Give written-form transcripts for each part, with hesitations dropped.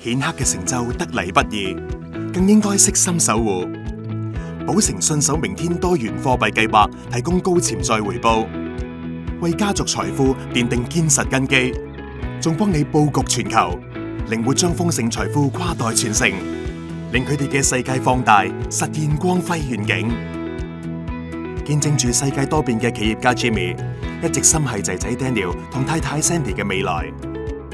顯赫嘅成就得嚟不易，更應該悉心守護。寶城信守明天多元貨幣計劃提供高潛在回報，為家族財富奠定堅實根基，仲幫你佈局全球，靈活將豐盛財富跨代傳承，令佢哋嘅世界放大，實現光輝願景。見證住世界多變嘅企業家 Jimmy， 一直心繫仔仔 Daniel 同太太 Sandy 嘅未來。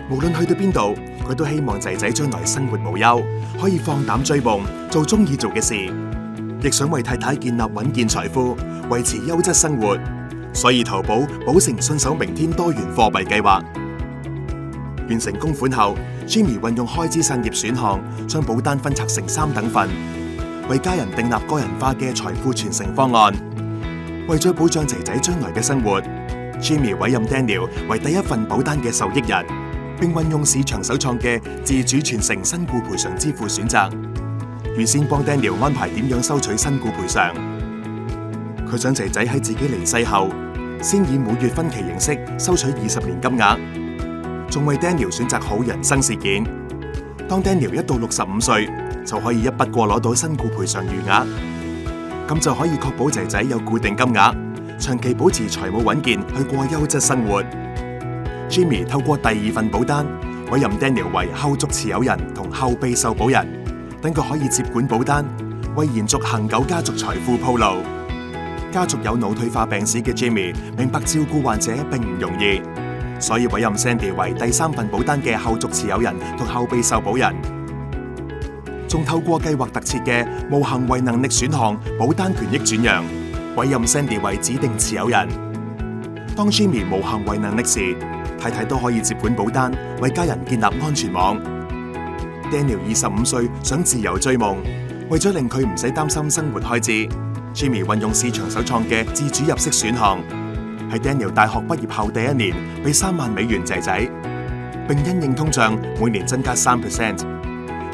無論去到邊度，佢都希望仔仔將來生活無憂，可以放膽追夢，做中意做嘅事，亦想為太太建立穩健財富，維持優質生活。所以投保寶城信守明天多元貨幣計劃。完成供款後， Jimmy 運用開支散業選項，將保單分拆成3等份，為家人訂立個人化嘅財富傳承方案。為咗保障仔仔將來嘅生活， Jimmy 委任 Daniel 為第一份保單嘅受益人，並運用市場首創嘅自主傳承身故賠償支付選擇，預先幫 Daniel 安排點樣收取身故賠償。佢想仔仔喺自己離世後，先以每月分期形式收取20年金額，仲為 Daniel 選擇好人生事件。當 Daniel 一到65歲，就可以一筆過攞到身故賠償餘額，咁就可以確保仔仔有固定金額，長期保持財務穩健，去過優質生活。Jimmy 透過第2份保單，委任 Daniel 為後續持有人同後備受保人，等佢可以接管保單，為延續恆久家族財富鋪路。家族有腦退化病史嘅 Jimmy 明白照顧患者並唔容易，所以委任 Sandy 為第3份保單嘅後續持有人同後備受保人，仲透過計劃特設嘅無行為能力選項保單權益轉讓，委任 Sandy 為指定持有人。當 Jimmy 無行為能力時，太太都可以接管保單，為家人建立安全網。Daniel 25歲，想自由追夢，為咗令佢唔使擔心生活開支， Jimmy 運用市場首創嘅自主入息選項，喺 Daniel 大學畢業後第1年俾3萬美元仔仔，並因應通脹每年增加3%。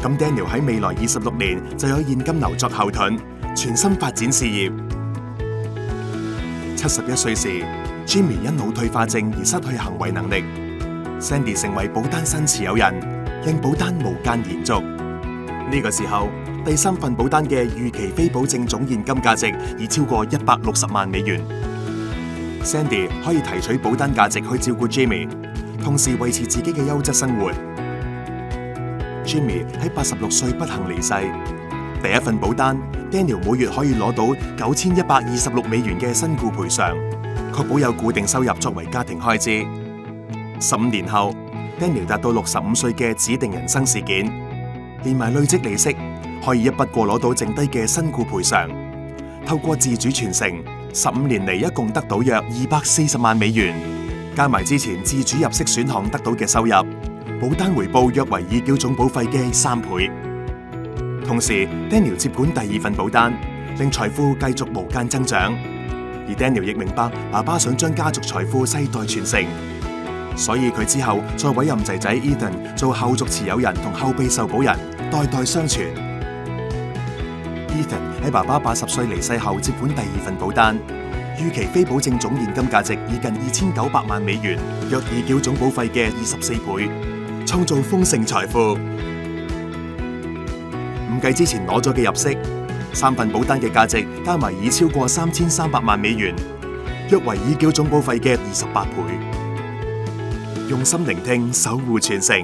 咁 Daniel 喺未來26年就有現金流作後盾，全心發展事業。71歲時，Jimmy 因腦退化症而失去行為能力 ，Sandy 成為保單新持有人，令保單無間延續。呢個時候，第3份保單嘅預期非保證總現金價值已超過160萬美元。Sandy 可以提取保單價值去照顧 Jimmy， 同時維持自己嘅優質生活。Jimmy 喺86歲不幸離世，第1份保單 Daniel 每月可以攞到9126美元嘅身故賠償，確保有固定收入作為家庭開支。15年後 ，Daniel 達到65歲嘅指定人生事件，連埋累積利息，可以一筆過攞到剩低嘅身故賠償。透過自主傳承，15年嚟一共得到約240萬美元，加埋之前自主入息選項得到嘅收入，保單回報約為已繳總保費嘅3倍。同時 ，Daniel 接管第2份保單，令財富繼續無間增長。而 Daniel 亦明白爸爸想將家族財富世代傳承，所以佢之後再委任仔仔 Ethan 做後續持有人同後備受保人，代代相傳。Ethan 喺爸爸80歲離世後接管第2份保單，預期非保證總現金價值已近2900萬美元，約已繳總保費嘅24倍，創造豐盛財富。唔計之前攞咗嘅入息，3份保單嘅價值加埋已超過3300萬美元，約為已繳總保費嘅28倍。用心聆聽，守護傳承，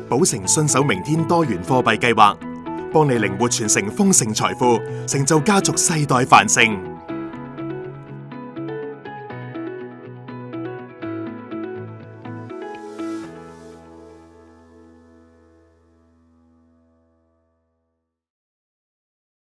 寶城信守明天多元貨幣計劃，幫你靈活傳承豐盛財富，成就家族世代繁盛。